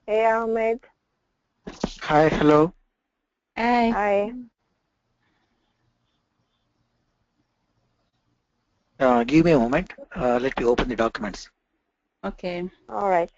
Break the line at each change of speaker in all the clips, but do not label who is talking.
Hey Ahmed.
Hi, hello.
Hi.
Hi.
Give me a moment. Let me open the documents.
Okay.
All right.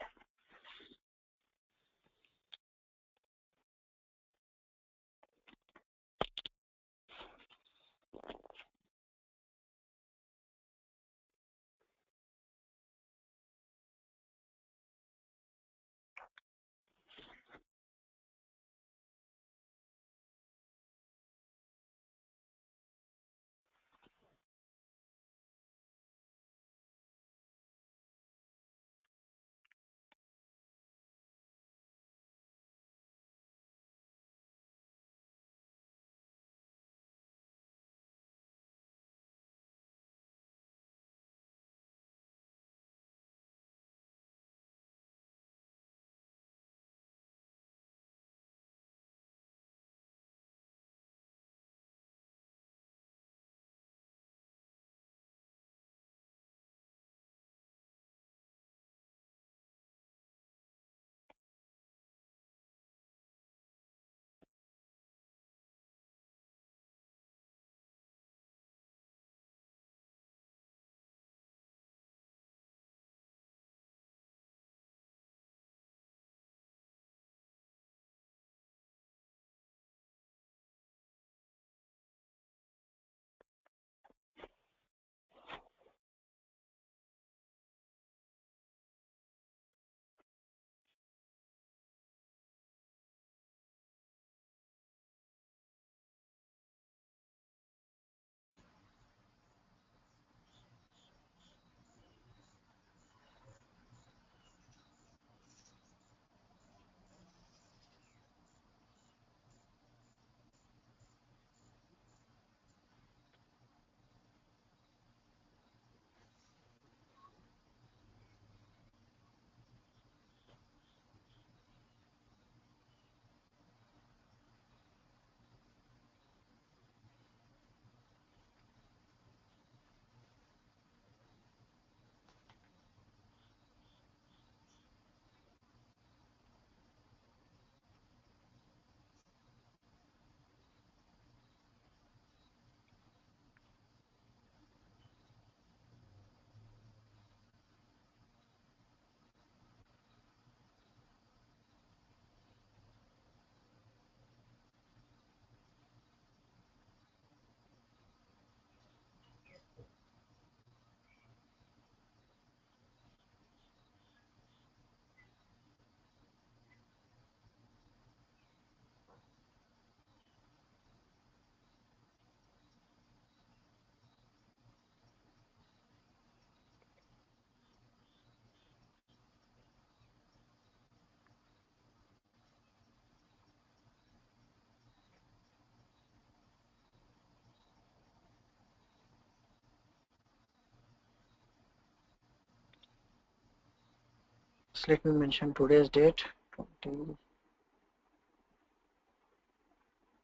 So let me mention today's date. 20.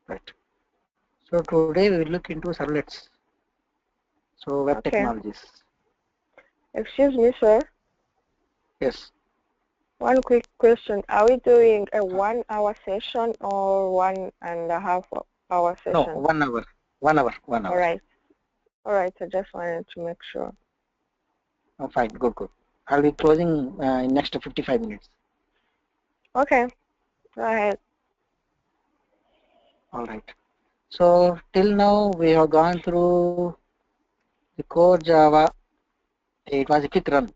Right. So today we will look into servlets. So web
Okay.
technologies.
Excuse me, sir.
Yes.
One quick question. Are we doing a 1 hour session or 1.5 hour
No,
session?
1 hour. 1 hour. 1
All
hour.
right. All right. I just wanted to make sure.
Oh, fine. Good, good. I'll be closing in next 55 minutes.
Okay. Go ahead.
All right. So till now we have gone through the core Java. It was a quick run.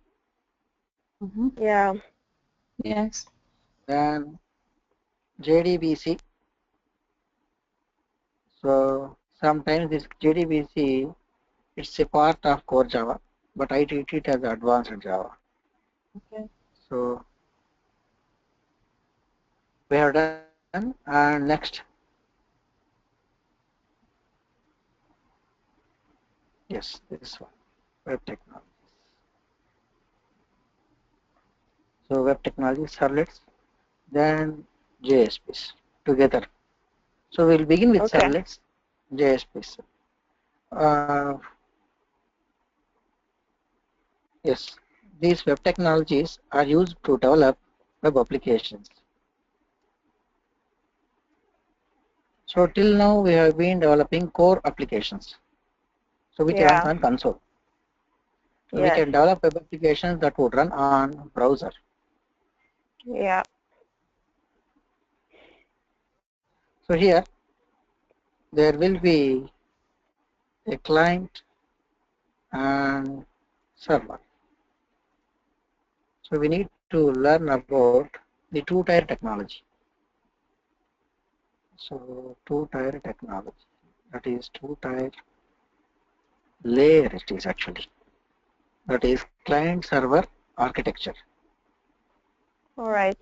Yeah.
Yes.
Then JDBC. So sometimes this JDBC it's a part of core Java, but I treat it as advanced Java.
Okay.
So we have done, and next, yes, this one, web technology. So web technology, servlets, then JSPs together. So we'll begin with
Okay.
servlets, JSPs. Uh, yes, these web technologies are used to develop web applications. So till now we have been developing core applications, so which runs
Yeah.
on console. So we
Yes.
can develop web applications that would run on browser.
Yeah.
So here there will be a client and server. So we need to learn about the two-tier technology. So two-tier technology, that is two-tier layer it is actually. That is client server architecture.
All right.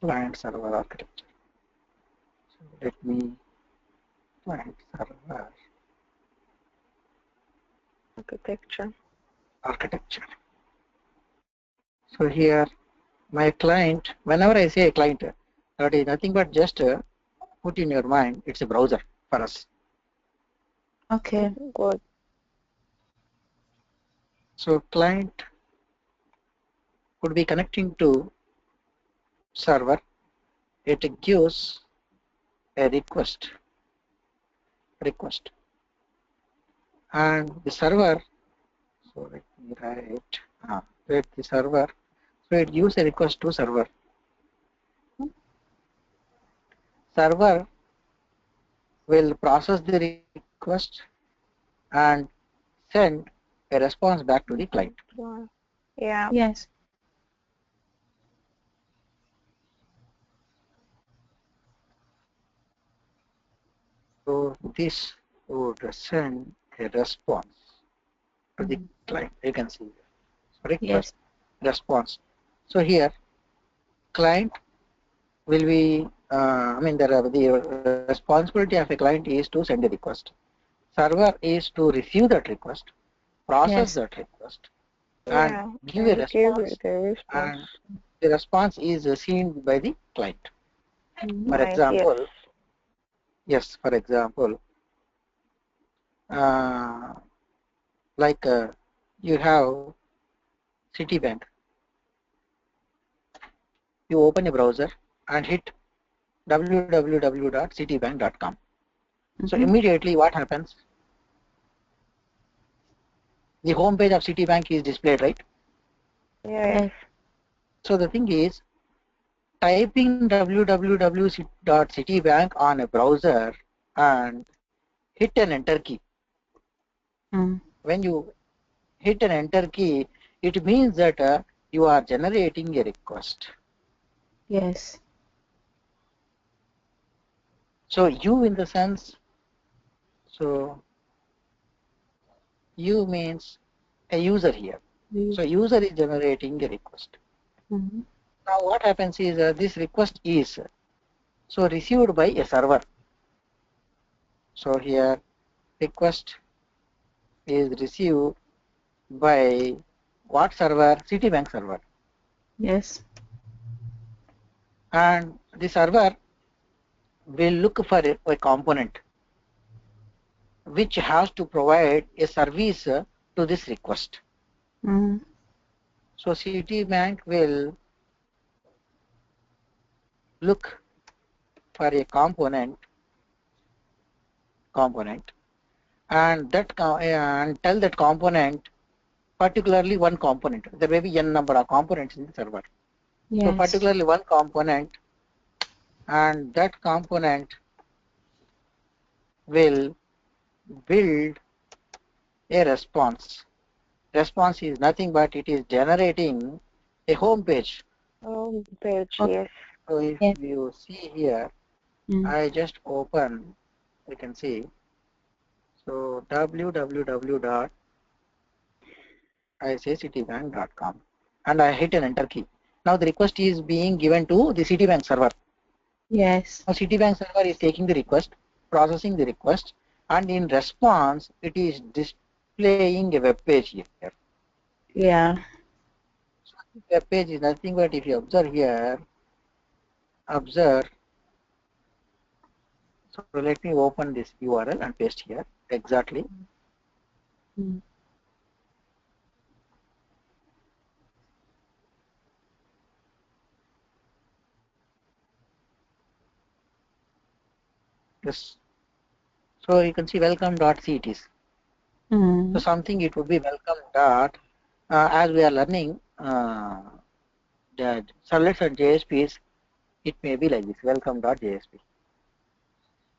Client server architecture. So let me client server architecture. So here my client, whenever I say a client, that is nothing but just put in your mind, it's a browser for us.
Okay.
Good.
So client could be connecting to server. It gives a request, and the server. So let me write. Wait, the server. So it gives a request to server. Server will process the request and send a response back to the client.
Yeah.
Yes.
So this would send a response to the client. You can see request,
Yes.
response. So here client will be, the responsibility of a client is to send a request. Server is to receive that request, process
Yes.
that request, and
Yeah.
give a
And give
response.
it a response.
And the response is seen by the client. For
Right. Yes.
example, yes, for example, uh, like you have Citibank. You open a browser and hit www.citibank.com. So immediately what happens? The home page of Citibank is displayed, right?
Yes.
So the thing is, typing www.citibank on a browser and hit an enter key. When you hit an enter key, it means that you are generating a request.
Yes.
So you in the sense, so you means a user here. So user is generating a request. Now what happens is this request is so received by a server. So here request is received by what server? Citibank server.
Yes.
And the server will look for a component which has to provide a service to this request. So Citibank will look for a component and and tell that component, particularly one component. There may be n number of components in the server. So
Yes.
particularly one component, and that component will build a response. Response is nothing but it is generating a home page.
Home page.
Okay.
Yes.
So if
Yes.
you see here, I just open, you can see. So www.citibank.com and I hit an enter key. Now the request is being given to the Citibank server.
Yes.
Now Citibank server is taking the request, processing the request, and in response, it is displaying a web page here.
Yeah.
So web page is nothing but if you observe here, so let me open this URL and paste here exactly. Yes. So you can see welcome.c it is. So something it would be welcome dot. As we are learning the servlets and JSPs, it may be like this welcome.jsp.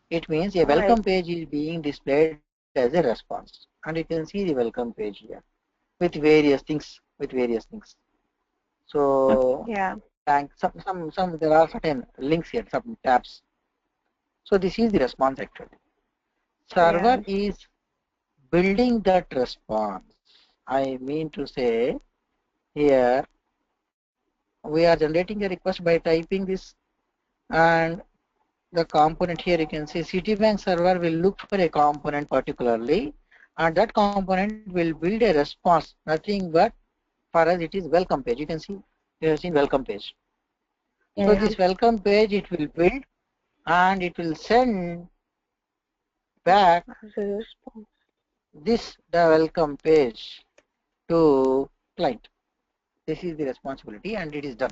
It means a welcome page is being displayed as a response, and you can see the welcome page here with various things. So thank some there are certain links here, some tabs. So this is the response actually. Server is building that response. I mean to say here we are generating a request by typing this, and the component here you can see Citibank server will look for a component particularly, and that component will build a response. Nothing but for us it is welcome page. You can see you have seen welcome page. So this welcome page it will build and it will send back this the welcome page to client. This is the responsibility and it is done.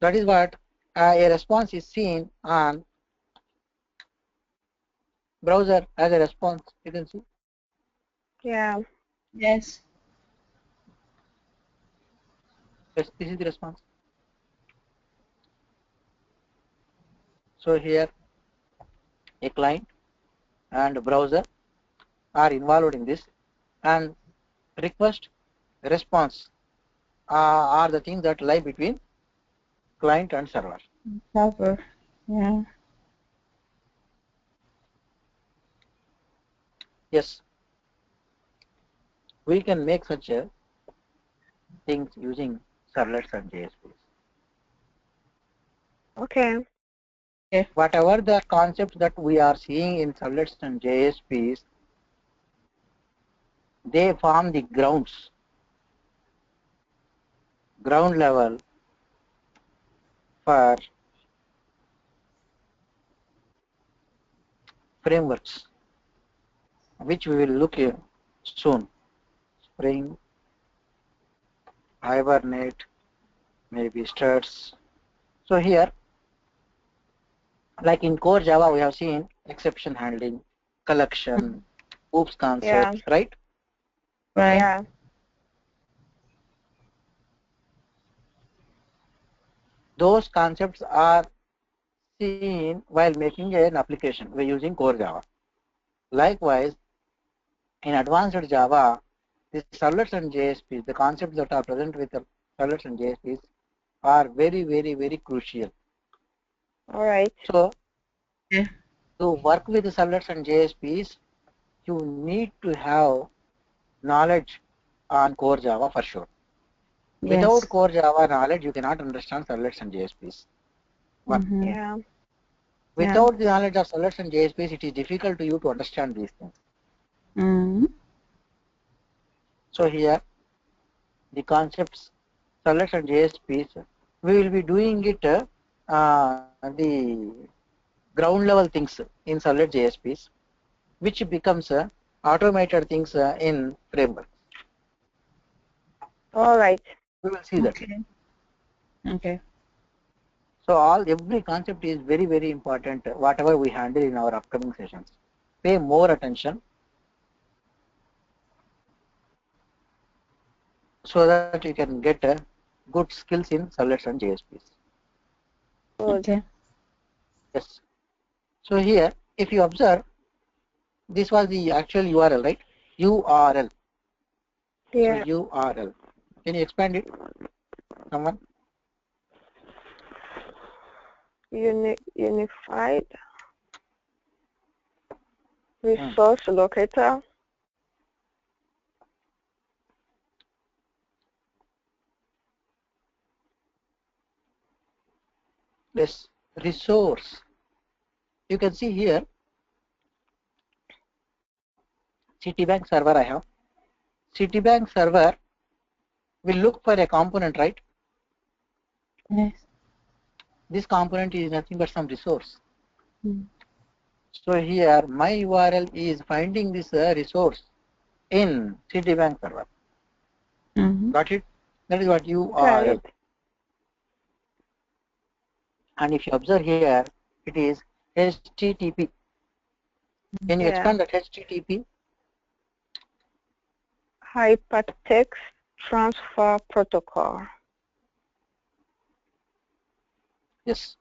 That is what a response is seen on browser as a response. You can see.
Yeah.
Yes.
Yes, this is the response. So here a client and browser are involved in this, and request response are the things that lie between client and server.
Server. Yeah.
Yes, we can make such a things using servlets and JSPs.
Okay.
Whatever the concepts that we are seeing in servlets and JSPs, they form the ground level for frameworks, which we will look at soon. Spring, Hibernate, maybe Struts. So here, like in core Java, we have seen exception handling, collection, oops concepts, right?
Right.
Yeah.
Those concepts are seen while making an application. We're using core Java. Likewise, in advanced Java, the servlets and JSPs, the concepts that are present with the servlets and JSPs are very, very, very crucial.
All right.
So, to work with the servlets and JSPs, you need to have knowledge on core Java for sure.
Yes.
Without core Java knowledge, you cannot understand servlets and JSPs. One.
Yeah.
Without the knowledge of servlets and JSPs, it is difficult to you to understand these things. So here, the concepts, servlets and JSPs, we will be doing it the ground level things in servlet JSPs, which becomes automated things in framework.
All right.
We will see that.
Okay.
So every concept is very, very important. Whatever we handle in our upcoming sessions, pay more attention so that you can get good skills in servlets and JSPs.
Okay.
Yes. So here, if you observe, this was the actual URL, right? URL.
Yeah.
So URL. Can you expand it? Someone?
Unified resource locator.
Yes. Resource. You can see here, Citibank server I have. Citibank server will look for a component, right?
Yes.
This component is nothing but some resource. So here my URL is finding this resource in Citibank server. Got it? That is what URL. And if you observe here, it is HTTP. Can you expand that HTTP?
Hypertext Transfer Protocol.
Yes.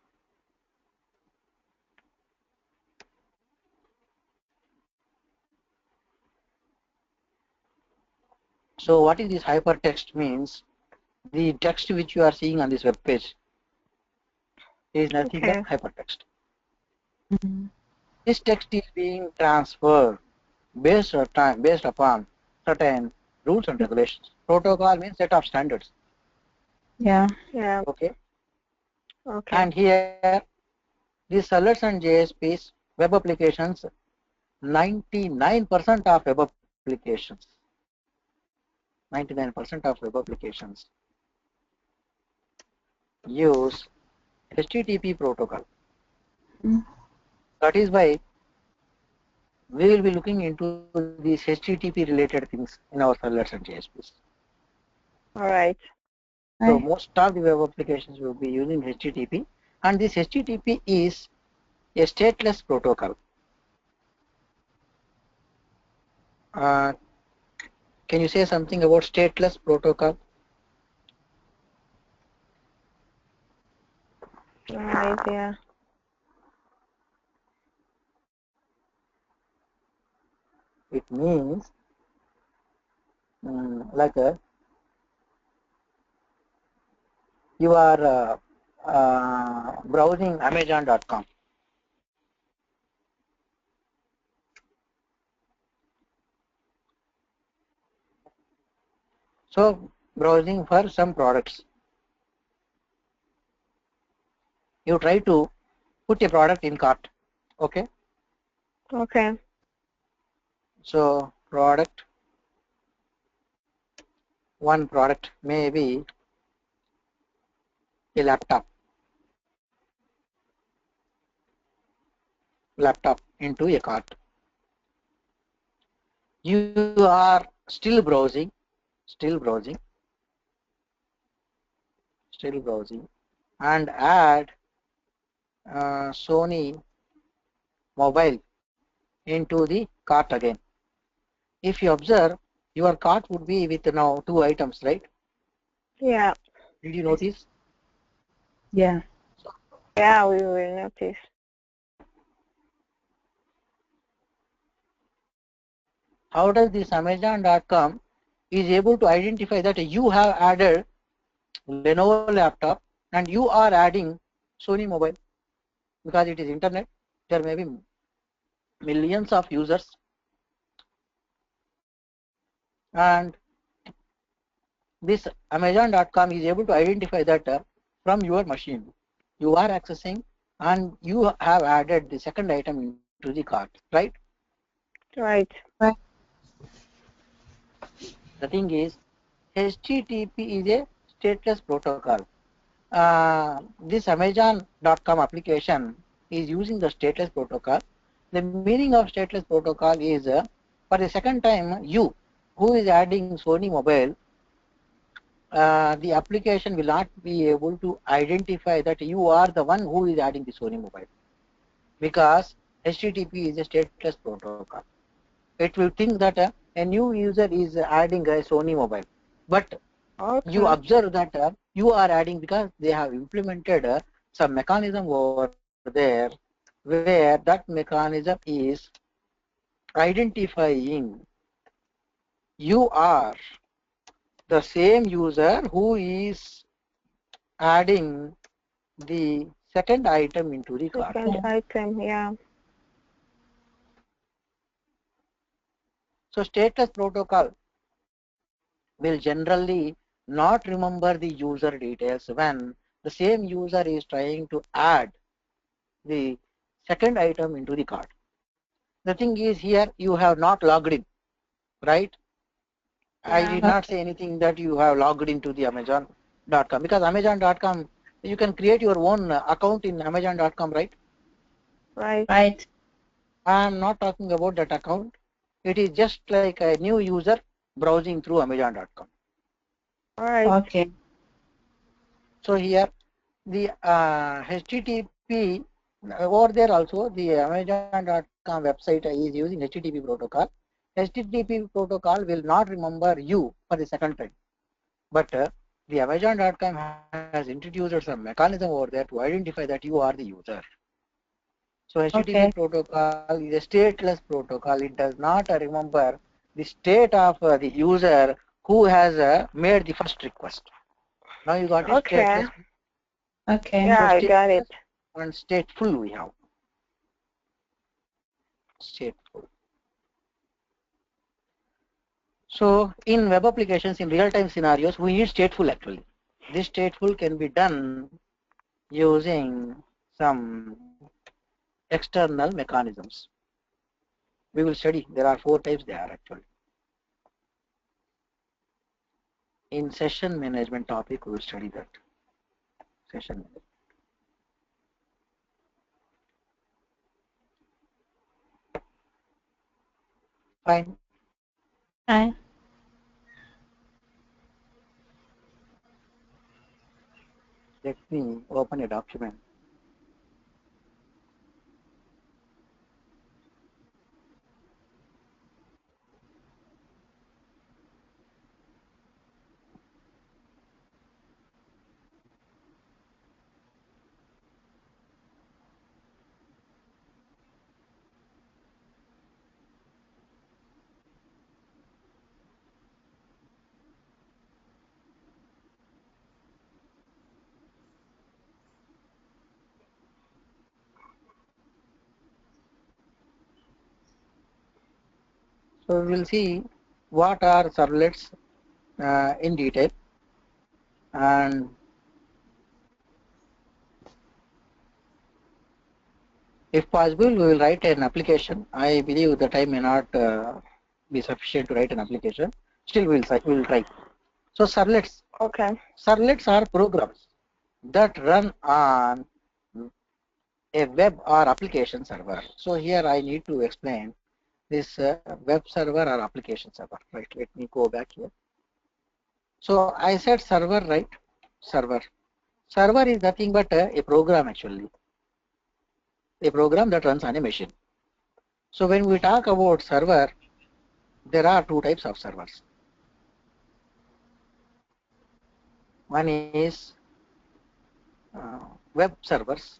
So what is this hypertext means? The text which you are seeing on this web page is nothing but hypertext. This text is being transferred based upon certain rules and regulations. Protocol means set of standards.
Yeah.
Okay. And here, these Servlets and JSPs, web applications, 99% of web applications, 99% of web applications use HTTP protocol. That is why we will be looking into these HTTP related things in our Servlets and JSPs.
All right.
So most of the web applications will be using HTTP, and this HTTP is a stateless protocol. Can you say something about stateless protocol?
No idea.
It means like you are browsing Amazon.com. So browsing for some products. You try to put a product in cart. Okay. So product, one product may be a laptop into a cart. You are still browsing, and add Sony mobile into the cart again. If you observe, your cart would be with now 2 items, right?
Yeah.
Did you notice?
Yeah.
Yeah, we will notice.
How does this Amazon.com is able to identify that you have added Lenovo laptop and you are adding Sony mobile? Because it is internet, there may be millions of users, and this Amazon.com is able to identify that from your machine you are accessing and you have added the second item into the cart, right?
Right.
The thing is, HTTP is a stateless protocol. This Amazon.com application is using the stateless protocol. The meaning of stateless protocol is for the second time, you who is adding Sony mobile, the application will not be able to identify that you are the one who is adding the Sony mobile, because HTTP is a stateless protocol. It will think that a new user is adding a Sony mobile, but you observe that you are adding because they have implemented some mechanism over there where that mechanism is identifying you are the same user who is adding the second item into the cart.
Second item, yeah.
So stateless protocol will generally not remember the user details when the same user is trying to add the second item into the cart. The thing is, here you have not logged in, right? Yeah. I did not say anything that you have logged into the Amazon.com, because Amazon.com, you can create your own account in Amazon.com, right?
Right.
I am not talking about that account. It is just like a new user browsing through Amazon.com.
All right.
So here the HTTP Over there also, the Amazon.com website is using HTTP protocol. HTTP protocol will not remember you for the second time. But the Amazon.com has introduced some mechanism over there to identify that you are the user. So HTTP protocol is a stateless protocol. It does not remember the state of the user who has made the first request. Now you got it, stateless.
Okay.
Yeah, I got it.
And stateful we have. Stateful. So in web applications, in real-time scenarios, we need stateful actually. This stateful can be done using some external mechanisms. We will study. There are 4 types there actually. In session management topic, we will study that. Session management. Fine.
Fine.
Let me open a document. So we will see what are servlets in detail, and if possible, we will write an application. I believe the time may not be sufficient to write an application. Still, we will try. So servlets.
Okay.
Servlets are programs that run on a web or application server. So here I need to explain this web server or application server. Right. Let me go back here. So I said server, right? Server. Server is nothing but a program actually. A program that runs on a machine. So when we talk about server, there are 2 types of servers. One is web servers.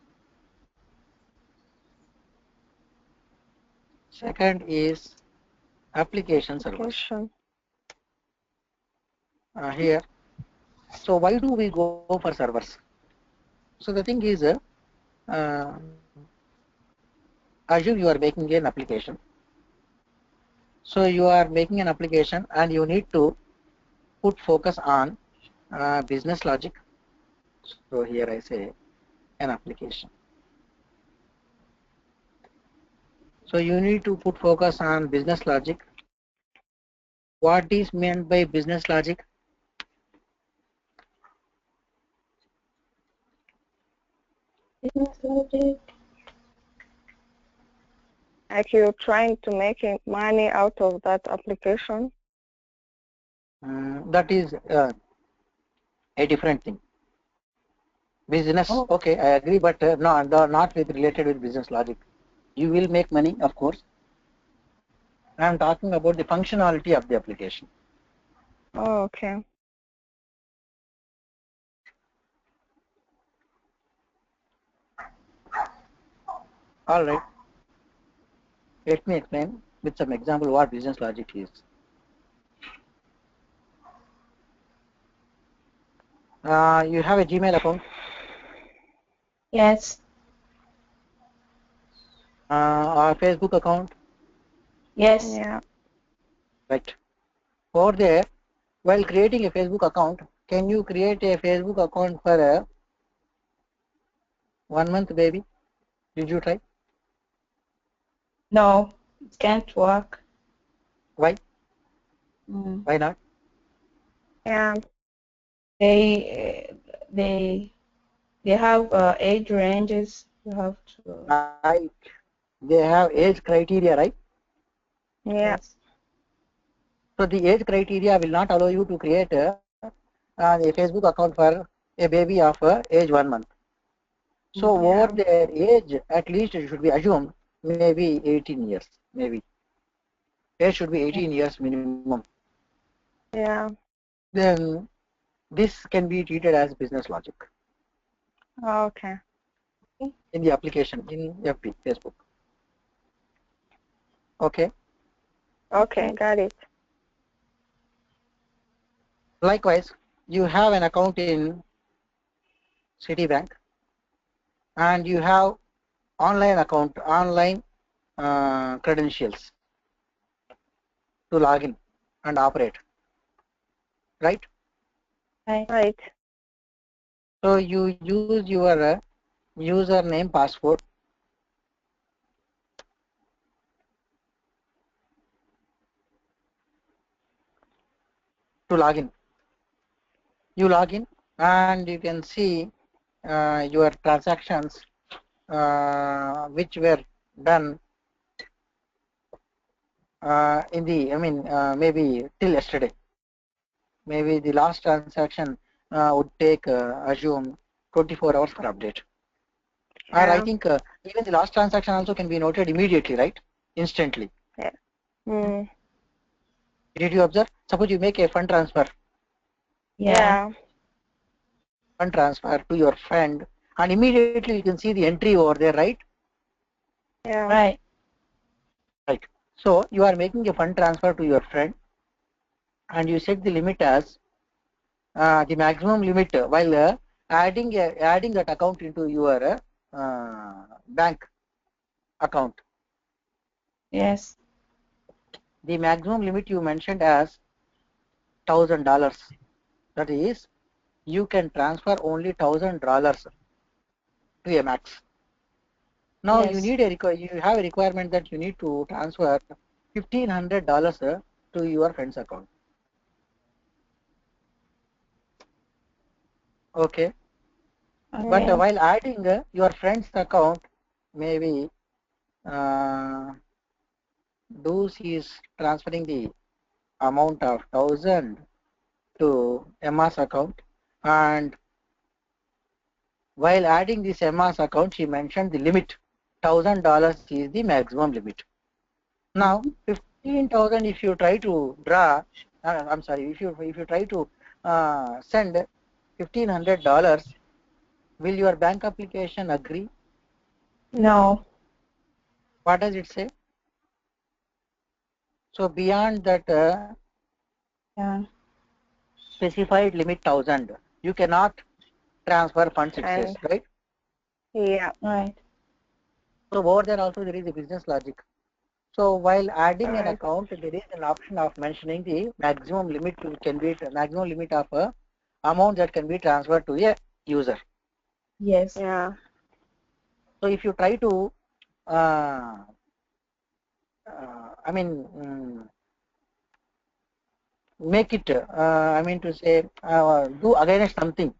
Second is application servers. Here. So why do we go for servers? So the thing is, assume you are making an application. So you are making an application and you need to put focus on business logic. So here I say an application. So you need to put focus on business logic. What is meant by business logic?
Business logic.
Like you're trying to make money out of that application?
That is a different thing. Business, okay, I agree, but no, not with related with business logic. You will make money, of course. I am talking about the functionality of the application.
Oh, okay.
All right. Let me explain with some example what business logic is. You have a Gmail account?
Yes.
Or Facebook account?
Yes.
Yeah.
Right. Over there, while creating a Facebook account, can you create a Facebook account for a 1 month baby? Did you try?
No, it can't work.
Why? Why not?
Yeah.
They have age ranges. You have to.
Right. They have age criteria, right?
Yeah.
Yes.
So the age criteria will not allow you to create a Facebook account for a baby of age 1 month. So over their age, at least it should be assumed maybe 18 years, maybe. Age should be 18 years minimum.
Yeah.
Then this can be treated as business logic.
Okay.
In the application, in FB, Facebook. Okay.
Okay, got it.
Likewise, you have an account in Citibank and you have online account, online credentials to log in and operate, right?
Right.
So you use your username password to log in. You log in and you can see your transactions which were done in the, maybe till yesterday. Maybe the last transaction would take, assume 24 hours for update. Or I think even the last transaction also can be noted immediately, right? Instantly.
Yeah. Mm.
Did you observe? Suppose you make a fund transfer.
Yeah.
Fund transfer to your friend, and immediately you can see the entry over there, right?
Yeah.
Right.
Right. So you are making a fund transfer to your friend, and you set the limit as the maximum limit while adding that account into your bank account.
Yes.
The maximum limit you mentioned as $1,000. That is, you can transfer only $1,000 to a max. Now
Yes.
you have a requirement that you need to transfer $1,500 to your friend's account. Okay. But
Okay.
while adding your friend's account, maybe uh, those is transferring the amount of 1,000 to Emma's account, and while adding this Emma's account, she mentioned the limit. $1,000 is the maximum limit. Now, 15,000 if you try to draw, I'm sorry, if you try to send $1,500, will your bank application agree?
No.
What does it say? So beyond that specified limit 1,000, you cannot transfer funds, it says, right?
Yeah.
Right.
So over there also there is a business logic. So while adding an
Right.
account, there is an option of mentioning the maximum limit maximum limit of amount that can be transferred to a user.
Yes.
Yeah.
So if you try to, make it, to say, do against something,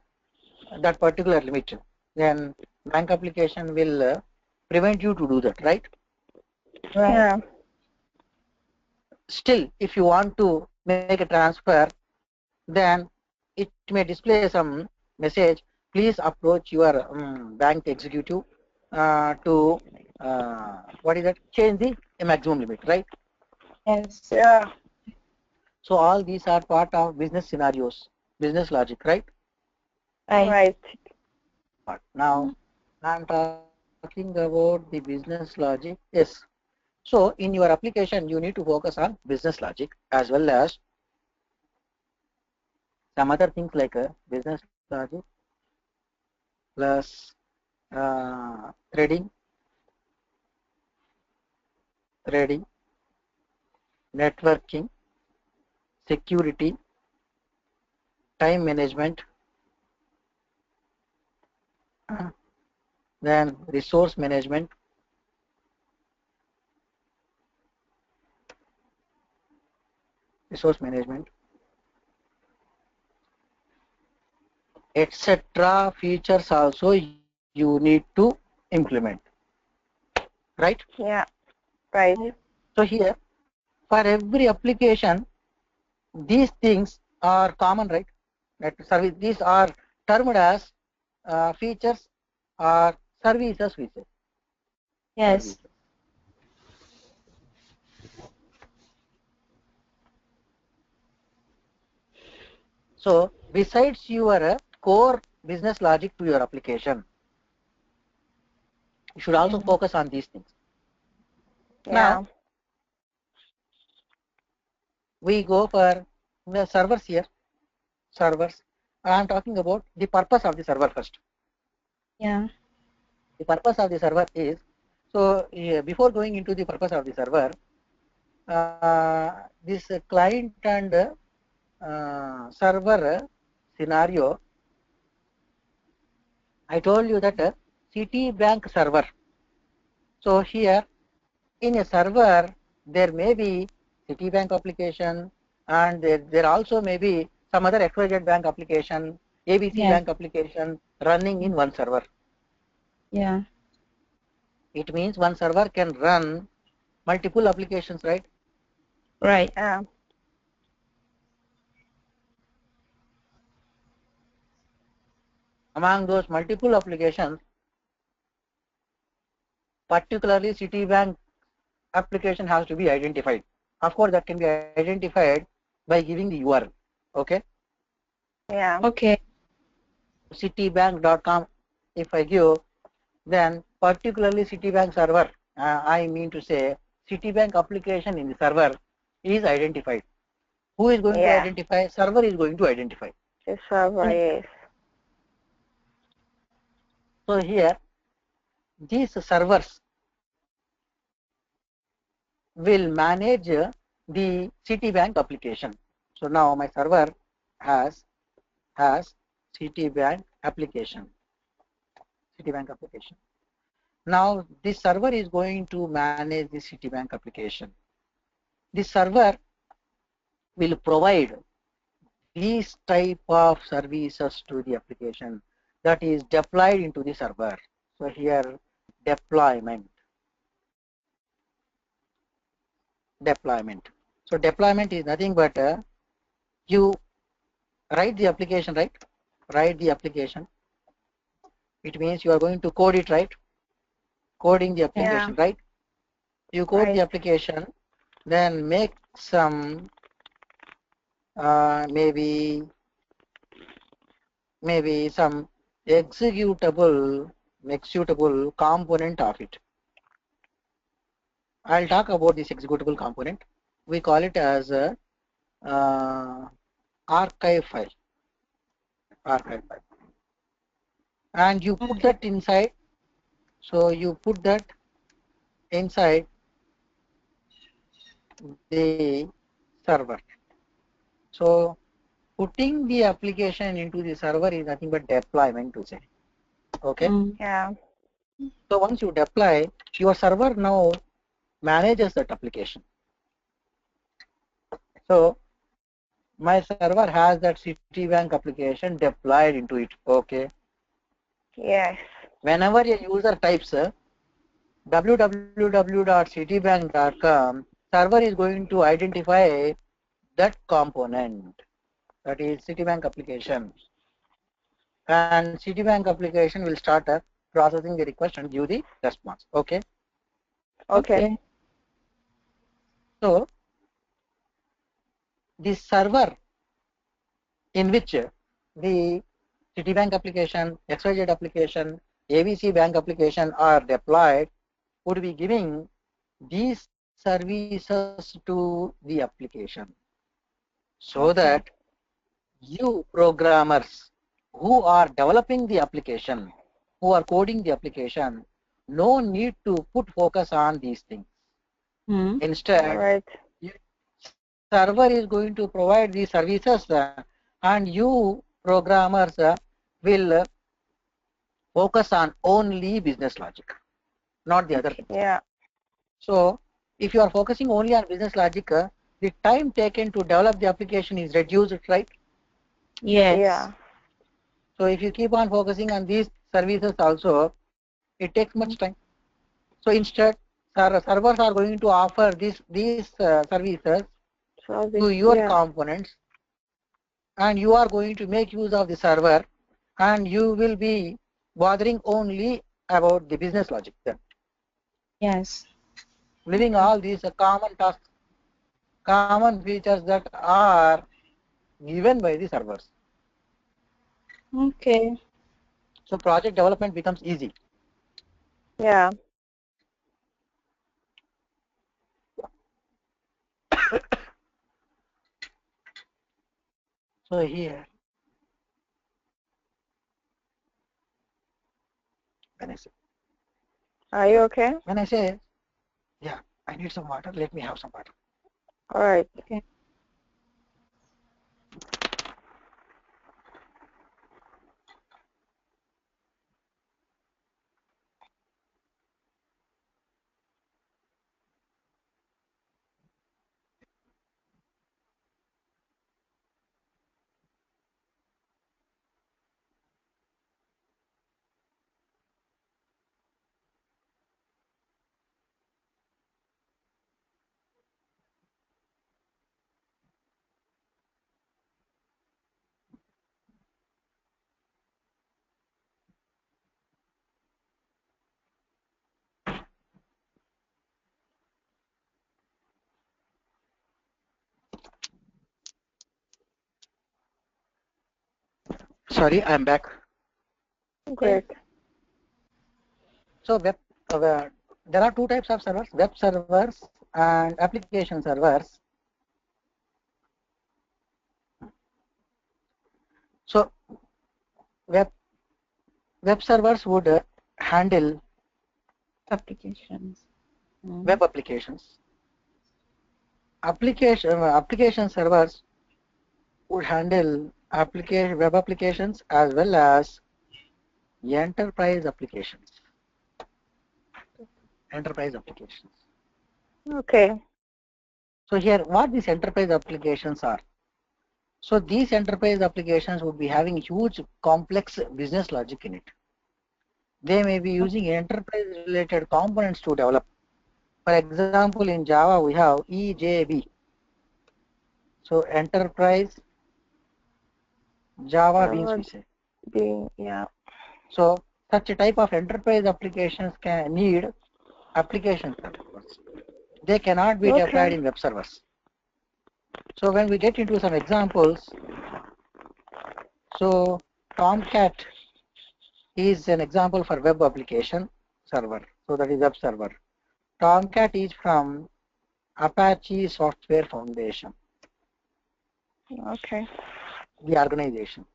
that particular limit, then bank application will prevent you to do that, right?
Right.
Yeah.
Still, if you want to make a transfer, then it may display some message. Please approach your bank executive to what is that? Change the maximum limit, right?
Yes.
Yeah.
So all these are part of business scenarios, business logic, right?
Right.
Right.
But now I'm talking about the business logic. Yes. So in your application, you need to focus on business logic as well as some other things like business logic plus trading, networking, security, time management, uh, then resource management, etc. features also you need to implement, right?
Yeah. Right.
So here, for every application, these things are common, right? That service, these are termed as features or services we say.
Yes.
Services. So besides your core business logic to your application, you should also focus on these things.
Yeah.
Now we go for the servers here. Servers. I am talking about the purpose of the server first.
Yeah.
The purpose of the server is, so before going into the purpose of the server, this client and server scenario, I told you that Citibank server. So here in a server there may be Citibank application, and there also may be some other XYZ bank application, ABC bank application running in one server.
Yeah.
It means one server can run multiple applications, right?
Right.
Yeah.
Among those multiple applications, particularly Citibank application has to be identified. Of course, that can be identified by giving the URL. Okay.
Yeah.
Okay.
Citibank.com. If I give, then particularly Citibank server, I mean to say Citibank application in the server is identified. Who is going to identify? Server is going to identify.
The server, yes.
So here, these servers will manage the Citibank application. So now my server has Citibank application. Citibank application. Now this server is going to manage the Citibank application. This server will provide these type of services to the application that is deployed into the server. So here deployment. So deployment is nothing but you write the application, right? Write the application. It means you are going to code it, right? Coding the application, right? You code the application, then make some maybe some executable component of it. I'll talk about this executable component. We call it as a archive file. And you put that inside. So you put that inside the server. So putting the application into the server is nothing but deployment to say. Okay.
Yeah.
So once you deploy, your server now manages that application. So my server has that Citibank application deployed into it. Okay.
Yes.
Whenever a user types www.citibank.com, server is going to identify that component, that is Citibank application, and Citibank application will start processing the request and give the response. Okay.
Okay.
So this server in which the Citibank application, XYZ application, ABC bank application are deployed would be giving these services to the application, so that you programmers who are developing the application, who are coding the application, no need to put focus on these things. Instead, server is going to provide these services and you programmers will focus on only business logic, not the other things.
Yeah.
So if you are focusing only on business logic, the time taken to develop the application is reduced, right?
Yes.
Yeah.
So if you keep on focusing on these services also, it takes much time. So instead, servers are going to offer these services to your components, and you are going to make use of the server, and you will be bothering only about the business logic then.
Yes.
Leaving all these common tasks, common features that are given by the servers.
Okay.
So project development becomes easy.
Yeah.
So here, when I say,
Are you okay?
when I say, yeah, I need some water, let me have some water.
All right.
Okay.
Sorry, I'm back.
Great.
So there are two types of servers, web servers and application servers. So web servers would handle
Applications.
web applications. Application servers would handle web applications as well as enterprise applications. Enterprise applications.
Okay.
So here, what these enterprise applications are? So these enterprise applications would be having huge complex business logic in it. They may be using enterprise related components to develop. For example, in Java we have EJB. So enterprise Java beans we say.
Yeah.
So such a type of enterprise applications can need application servers. They cannot be deployed in web servers. So when we get into some examples, so Tomcat is an example for web application server. So that is web server. Tomcat is from Apache Software Foundation.
Okay.
The organization.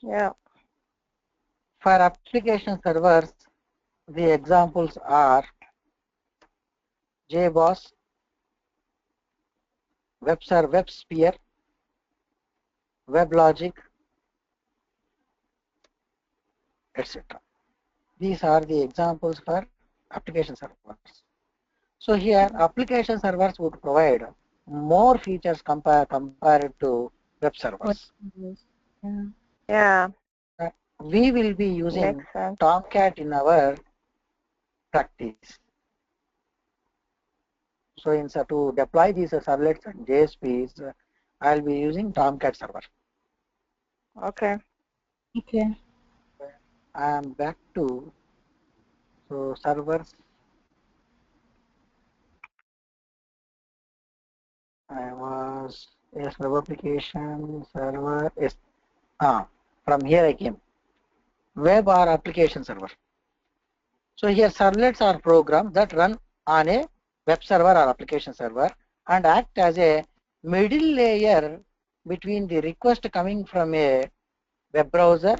Yeah.
For application servers, the examples are JBoss, WebSphere, WebLogic, etc. These are the examples for application servers. So here, application servers would provide more features compared to web servers.
Yeah.
Yeah.
We will be using
Makes sense.
Tomcat in our practice. So to deploy these servlets and JSPs, I'll be using Tomcat server.
Okay.
Okay.
I am back to servers. I was yes, web application server. Yes, from here I came. Web or application server. So here servlets are programs that run on a web server or application server and act as a middle layer between the request coming from a web browser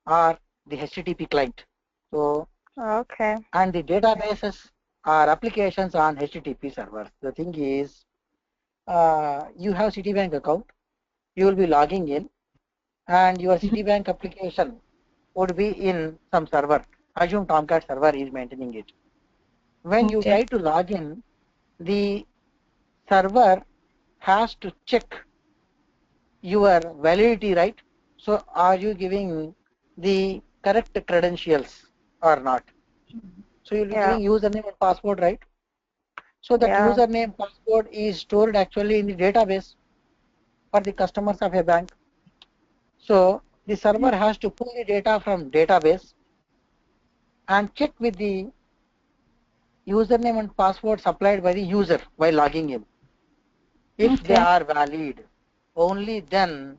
or the HTTP client. So
Okay.
and the databases are applications on HTTP servers. The thing is, you have Citibank account, you will be logging in, and your Citibank application would be in some server. Assume Tomcat server is maintaining it. When you try to log in, the server has to check your validity, right? So are you giving the correct credentials or not? So you'll be giving username and password, right? So that username password is stored actually in the database for the customers of a bank. So the server has to pull the data from database and check with the username and password supplied by the user while logging in. If they are valid, only then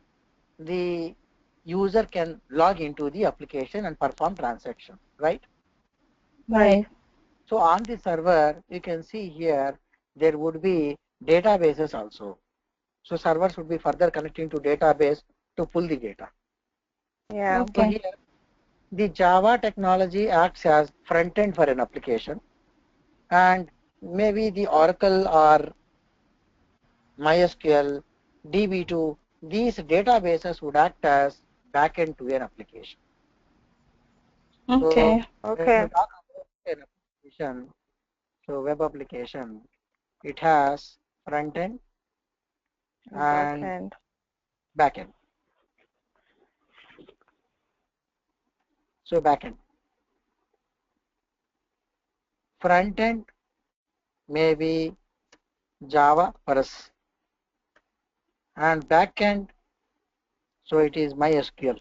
the user can log into the application and perform transaction, right?
Right.
So on the server, you can see here, there would be databases also. So servers would be further connecting to database to pull the data.
Yeah.
Okay.
So here, the Java technology acts as front end for an application, and maybe the Oracle or MySQL, DB2, these databases would act as backend to an application.
Okay.
So when you talk about an application, so web application, it has front end and back end. So back end. Front end may be Java for us, and back end, so it is MySQL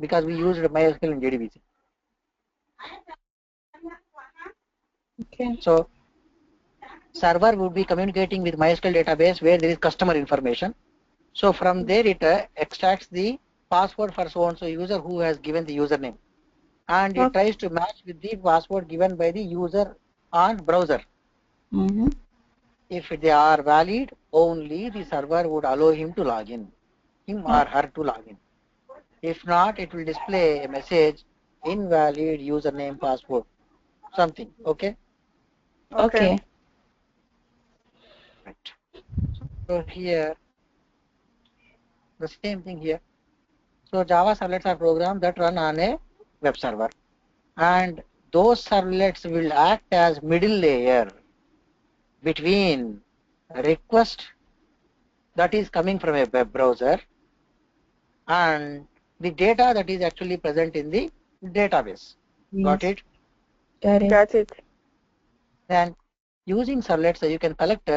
because we used MySQL in JDBC.
Okay.
So server would be communicating with MySQL database where there is customer information. So from there it extracts the password for so and so user who has given the username, and it tries to match with the password given by the user on browser. If they are valid, only the server would allow him to log in, him or her to log in. If not, it will display a message, invalid username password, something. Okay.
Okay.
Right. So here, the same thing here. So Java servlets are programs that run on a web server, and those servlets will act as middle layer between request that is coming from a web browser and the data that is actually present in the database.
Yes.
Got it?
Got it.
Then using servlets, you can collect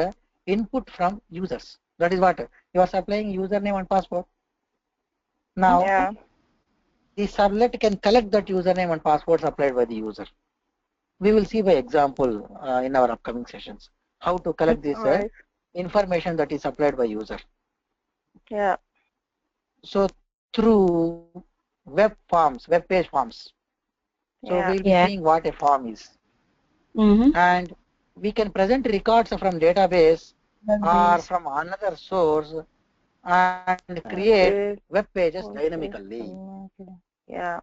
input from users. That is what you are supplying username and password. Now, the servlet can collect that username and password supplied by the user. We will see by example in our upcoming sessions how to collect this information that is supplied by user.
Yeah.
So through web forms, web page forms. So we'll be seeing what a form is. And we can present records from database or from another source and create web pages dynamically.
Yeah.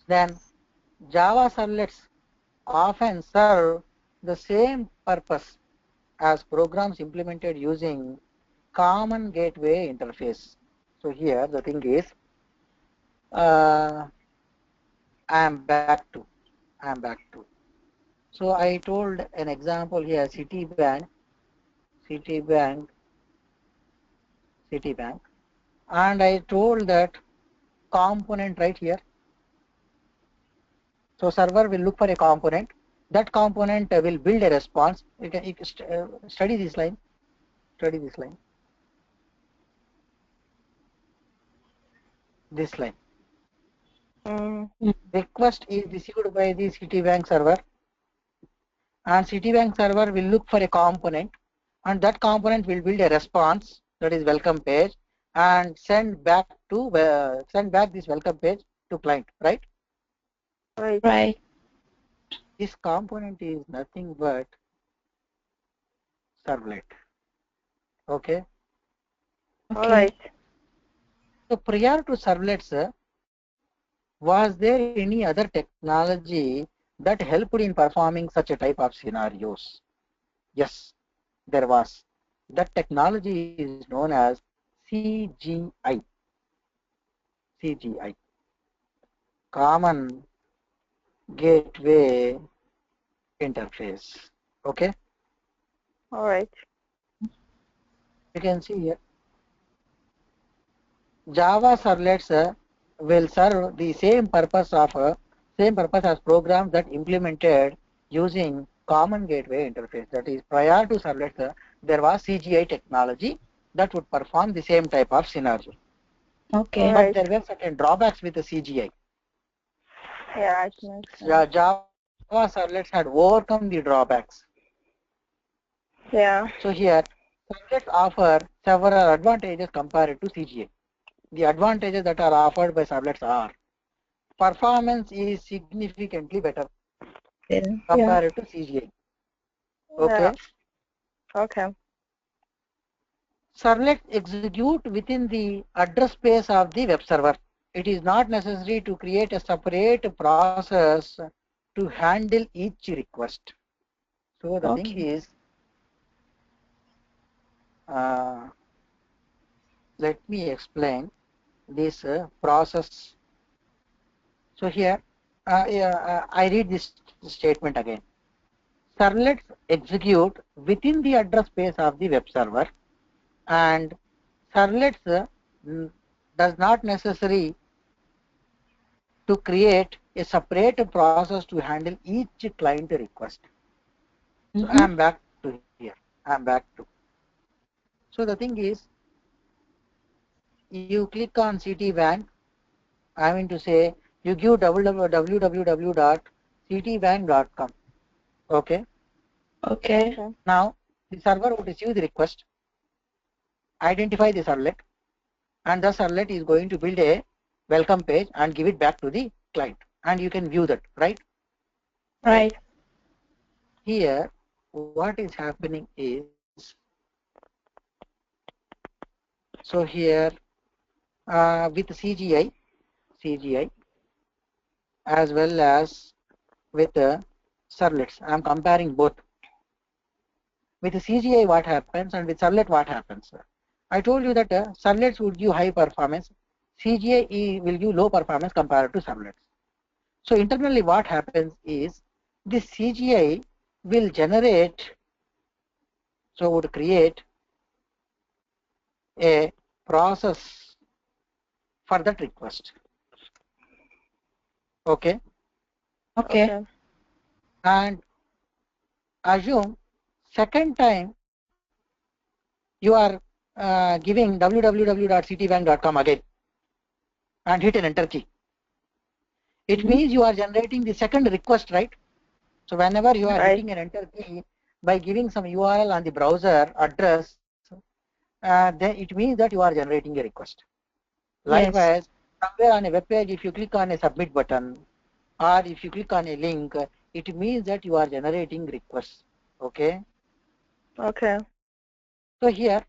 Then Java servlets often serve the same purpose as programs implemented using common gateway interface. So here the thing is, I am back to. So I told an example here, Citibank, and I told that component right here. So server will look for a component. That component will build a response. You can study this line. This line. Request is received by the Citibank server, and Citibank server will look for a component, and that component will build a response, that is welcome page, and send back this welcome page to client, right?
Right.
This component is nothing but servlet. Okay.
All right.
So prior to servlets, was there any other technology that helped in performing such a type of scenarios? Yes, there was. That technology is known as CGI. Common Gateway Interface. Okay.
All right.
You can see here. Java servlets will serve the same purpose as programs that implemented using common gateway interface. That is, prior to servlets, there was CGI technology, that would perform the same type of scenario.
Okay.
But there were certain drawbacks with the CGI.
Yeah, it makes sense.
Java servlets had overcome the drawbacks.
Yeah.
So here, servlets offer several advantages compared to CGI. The advantages that are offered by servlets are performance is significantly better compared to CGI. Okay.
Yeah. Okay.
Servlets execute within the address space of the web server. It is not necessary to create a separate process to handle each request. So the thing is, let me explain this process. So here, I read this statement again. Servlets execute within the address space of the web server, and servlets does not necessary to create a separate process to handle each client request. So I am back to here. I am back to. So the thing is, you click on CTWAN. I mean to say, you give www.ctwan.com. Okay.
Okay.
Now the server would receive the request, identify the servlet, and the servlet is going to build a welcome page and give it back to the client, and you can view that, right?
Right.
Here, what is happening is, so here with CGI as well as with servlets, I am comparing both. With CGI what happens and with servlet what happens? I told you that servlets would give high performance, CGI will give low performance compared to servlets. So internally what happens is, this CGI will generate, so would create a process for that request. Okay.
Okay.
And assume second time you are giving www.ctbank.com again and hit an enter key. It means you are generating the second request, right? So whenever you are hitting an enter key by giving some URL on the browser address, then it means that you are generating a request. Likewise, somewhere on a web page, if you click on a submit button or if you click on a link, it means that you are generating requests. Okay.
Okay.
So here,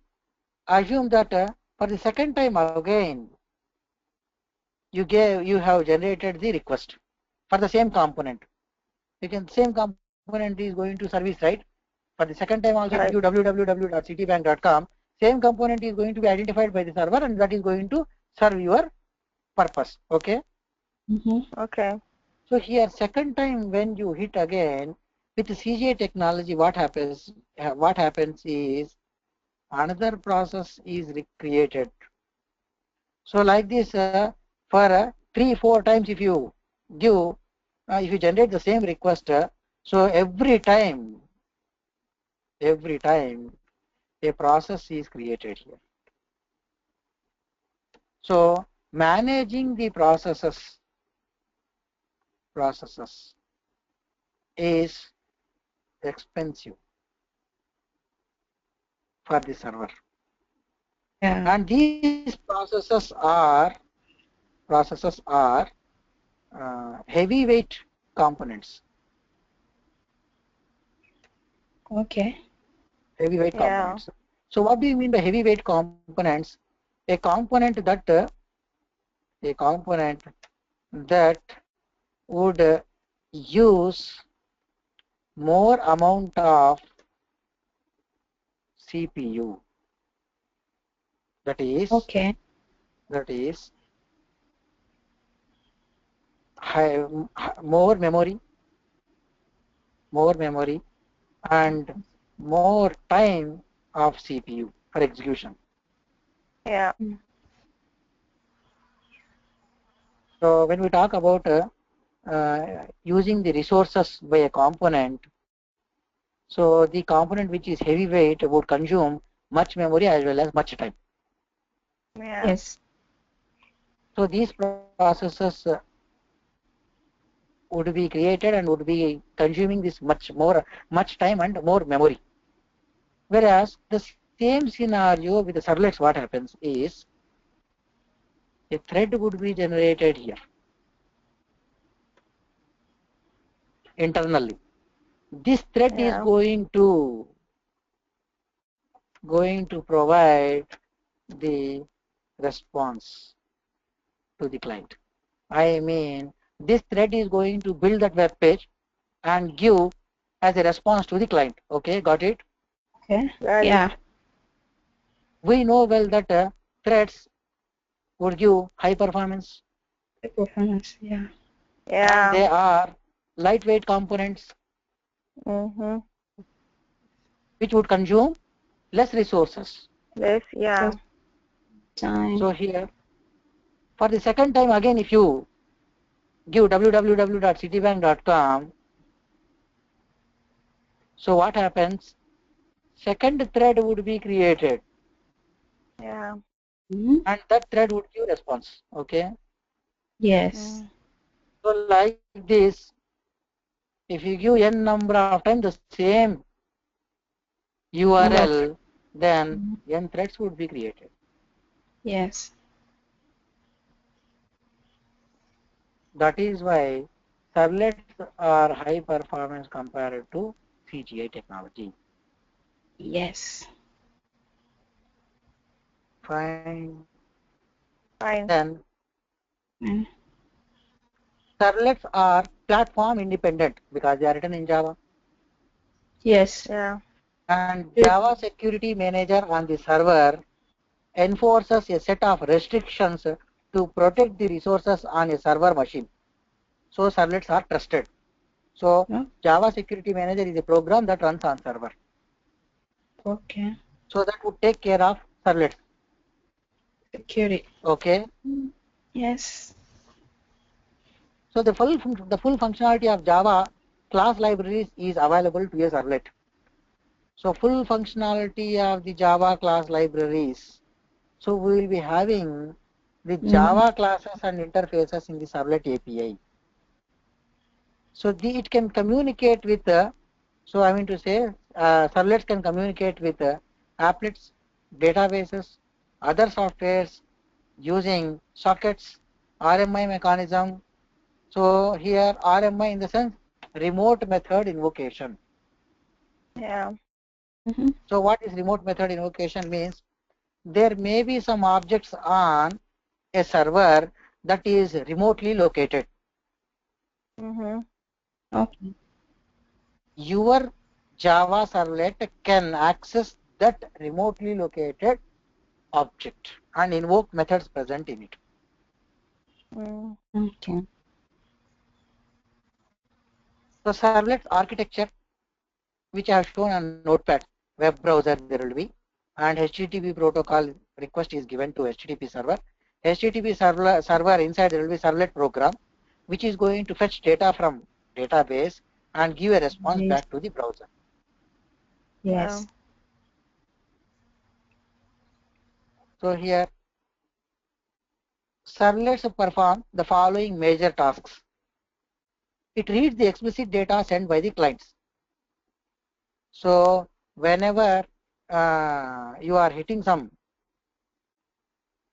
assume that for the second time again, you have generated the request for the same component. You can same component is going to service, right? For the second time also, if you www.ctbank.com, same component is going to be identified by the server, and that is going to serve your purpose. Okay.
Okay.
So here, second time when you hit again with the CGI technology, what happens? What happens is another process is created. So like this, for 3-4 times, if you give, if you generate the same request, so every time a process is created here. So managing the processes is expensive for the server. And these processes are heavyweight components.
Okay.
Heavyweight components. So what do you mean by heavyweight components? A component that would use more amount of CPU. That is more memory and more time of CPU for execution.
Yeah.
So when we talk about using the resources by a component, so the component which is heavyweight would consume much memory as well as much time.
Yeah.
Yes.
So these processes would be created and would be consuming this much time and more memory. Whereas the same scenario with the servlets, what happens is a thread would be generated here internally. This thread is
Yeah.
going to provide the response to the client. I mean, this thread is going to build that web page and give as a response to the client. Okay, got it?
Okay.
Got
Yeah.
it.
We know well that threads would give high performance.
The performance. Yeah.
Yeah.
And they are lightweight components
Mm-hmm.
which would consume less resources.
Yes, yeah.
So time.
So here, for the second time again, if you give www.citibank.com, so what happens? Second thread would be created.
Yeah.
And that thread would give response. Okay.
Yes.
So like this, if you give n number of times the same URL, then n threads would be created.
Yes.
That is why servlets are high performance compared to CGI technology.
Yes.
Fine.
Fine.
Then
Mm.
servlets are platform independent because they are written in Java.
Yes.
Yeah.
And Java Security Manager on the server enforces a set of restrictions to protect the resources on a server machine. So servlets are trusted. So Java Security Manager is a program that runs on server.
Okay.
So that would take care of servlets.
Security.
Okay.
Yes.
So the full functionality of Java class libraries is available to a servlet. So full functionality of the Java class libraries. So we will be having the Java classes and interfaces in the servlet API. So it can communicate with, so I mean to say, servlets can communicate with applets, databases, other softwares using sockets, RMI mechanism. So here RMI in the sense remote method invocation.
Yeah.
So what is remote method invocation means? There may be some objects on a server that is remotely located.
Okay.
Your Java servlet can access that remotely located object and invoke methods present in it.
Okay.
So servlet architecture, which I have shown on Notepad, web browser there will be, and HTTP protocol request is given to HTTP server. HTTP server inside there will be servlet program, which is going to fetch data from database and give a response back to the browser.
Yes.
So here servlets perform the following major tasks. It reads the explicit data sent by the clients. So whenever you are hitting some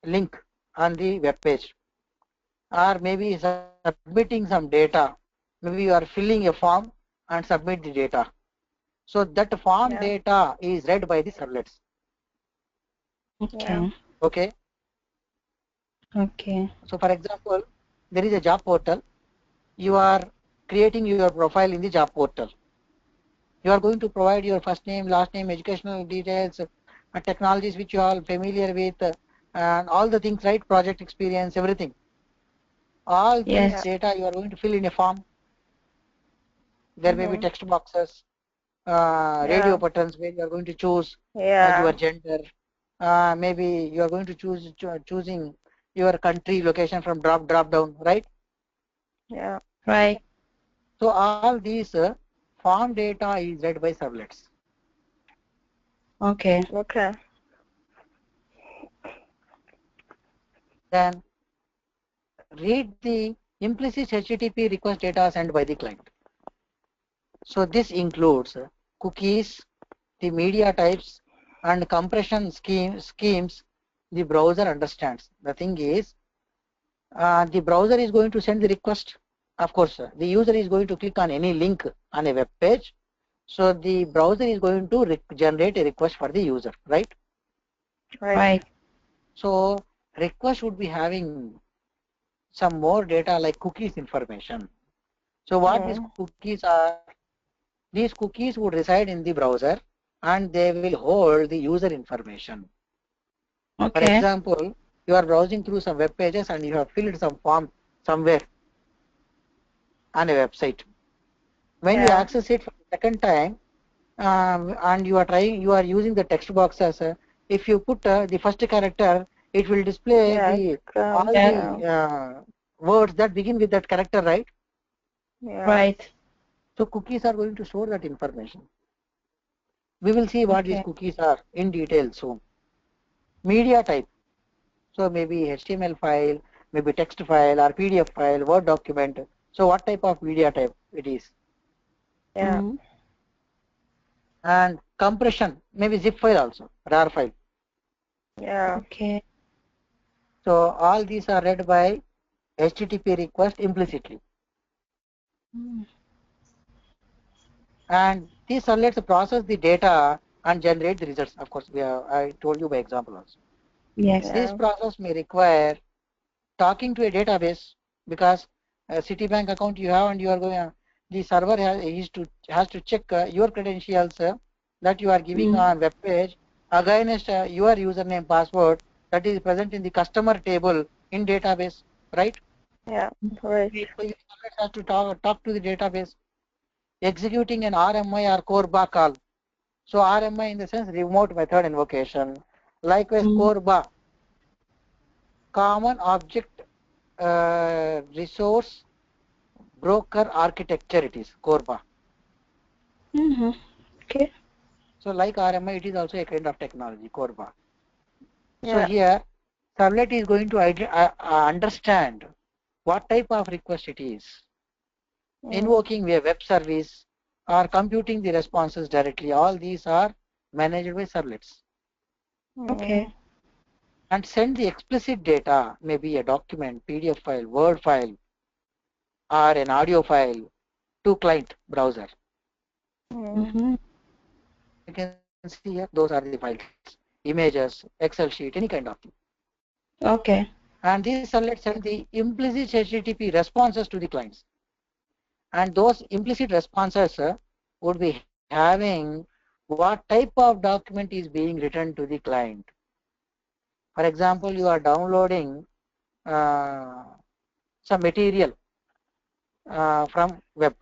link on the web page, or maybe submitting some data, maybe you are filling a form and submit the data. So that form data is read by the servlets.
Okay.
Okay.
Okay.
So for example, there is a job portal. You are creating your profile in the job portal. You are going to provide your first name, last name, educational details, technologies which you are familiar with, and all the things, right? Project experience, everything. All these data you are going to fill in a form. There may be text boxes, radio buttons where you are going to choose your gender. Maybe you are going to choosing your country location from drop down, right?
Yeah.
Right.
So all these form data is read by servlets.
Okay.
Okay.
then read the implicit HTTP request data sent by the client. So this includes cookies, the media types, and compression schemes the browser understands. The thing is, the browser is going to send the request. Of course, the user is going to click on any link on a web page. So the browser is going to generate a request for the user, right?
Right.
So request would be having some more data like cookies information. So what these cookies are, these cookies would reside in the browser and they will hold the user information.
Okay.
For example, you are browsing through some web pages and you have filled some form somewhere on a website. When you access it for the second time and you are using the text box as if you put the first character, it will display all the words that begin with that character, right?
Right.
So cookies are going to store that information. We will see what these cookies are in detail soon. Media type. So maybe HTML file, maybe text file or PDF file, Word document. So what type of media type it is? And compression, maybe zip file also, RAR file.
Okay.
So all these are read by HTTP request implicitly. And these servlets process the data and generate the results. Of course, I told you by example also.
Yes.
This process may require talking to a database because a Citibank account you have and you are going. The server has to check your credentials that you are giving on web page against your username password that is present in the customer table in database, right?
Yeah, right.
So you have to talk to the database, executing an RMI or core bar call. So RMI in the sense remote method invocation. Likewise, core bar, common object resource broker architecture, it is core bar.
Okay.
So like RMI, it is also a kind of technology, core bar. So here, Servlet is going to understand what type of request it is, invoking a web service or computing the responses directly. All these are managed by servlets.
Okay.
And send the explicit data, maybe a document, PDF file, Word file, or an audio file to client browser. You can see here, those are the files, images, Excel sheet, any kind of thing.
Okay.
And these servlets send the implicit HTTP responses to the clients. And those implicit responses would be having what type of document is being written to the client. For example, you are downloading some material from web.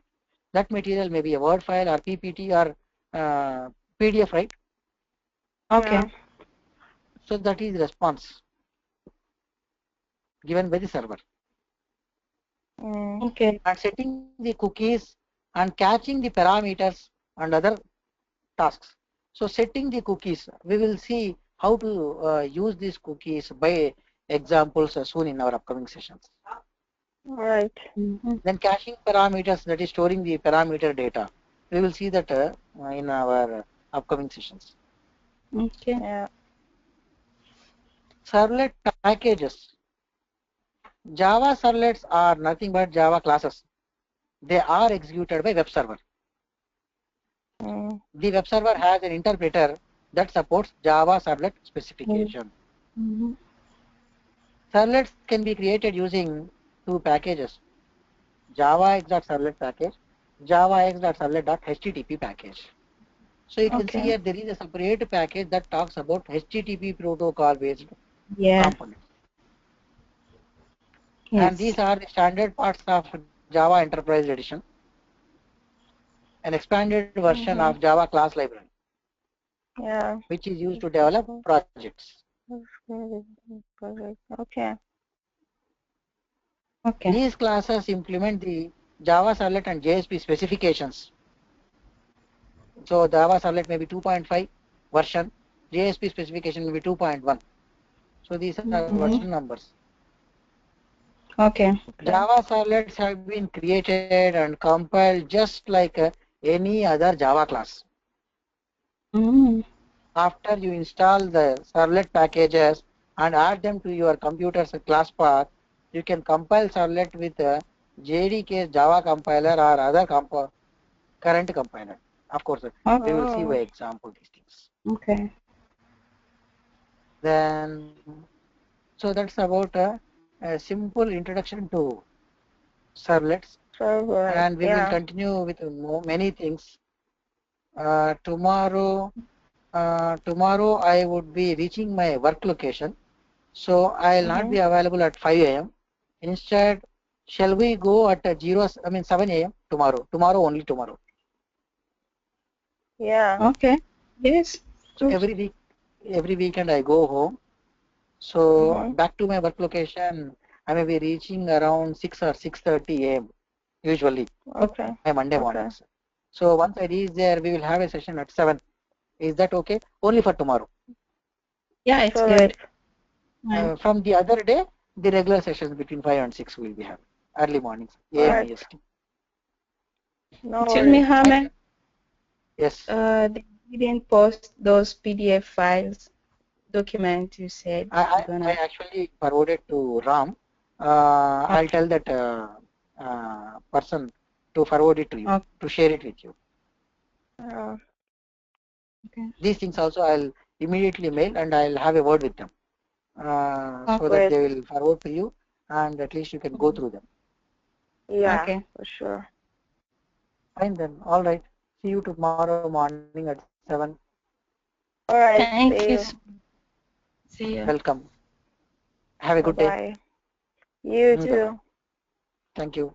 That material may be a Word file or PPT or PDF, right?
Okay.
So that is response given by the server.
Okay.
And setting the cookies and catching the parameters and other tasks. So setting the cookies, we will see how to use these cookies by examples soon in our upcoming sessions.
Right.
Then caching parameters, that is storing the parameter data. We will see that in our upcoming sessions.
Okay.
Yeah.
Servlet packages. Java servlets are nothing but Java classes. They are executed by web server. The web server has an interpreter that supports Java servlet specification. Servlets can be created using two packages, javax.servlet package, javax.servlet.http package. So you can see here there is a separate package that talks about HTTP protocol based components.
Yes.
And these are the standard parts of Java Enterprise Edition, an expanded version of Java class library, which is used to develop projects.
Okay.
Okay.
These classes implement the Java Servlet and JSP specifications. So Java Servlet may be 2.5 version, JSP specification may be 2.1. So these are version numbers.
Okay.
Java servlets have been created and compiled just like any other Java class. After you install the servlet packages and add them to your computer's class path, you can compile servlet with a JDK Java compiler or other current compiler. Of course, we will see by example these things.
Okay.
Then, so that's about a simple introduction to servlets, and we will continue with many things. Tomorrow I would be reaching my work location, so I'll not be available at 5 a.m. Instead, shall we go at 7 a.m. tomorrow? Only tomorrow.
Yeah.
Okay. Yes.
So every weekend I go home. So back to my work location, I may be reaching around 6 or 6:30 a.m. usually.
Okay.
My Monday mornings. So once I reach there, we will have a session at 7. Is that okay? Only for tomorrow.
Yeah, it's good.
From the other day, the regular sessions between 5 and 6 will be having. Early mornings, AM, EST.
No
Tell me, Haman.
Yes.
They didn't post those PDF files, document you said.
I actually forwarded to Ram. I'll tell that person to forward it to you, to share it with you.
Okay.
These things also I'll immediately mail and I'll have a word with them. So that they will forward to you and at least you can go through them.
Yeah, okay. For sure.
Fine then. All right. See you tomorrow morning at 7.
All right.
Thank
see
you.
you.
See you.
Welcome. Have a good day.
You too.
Thank you.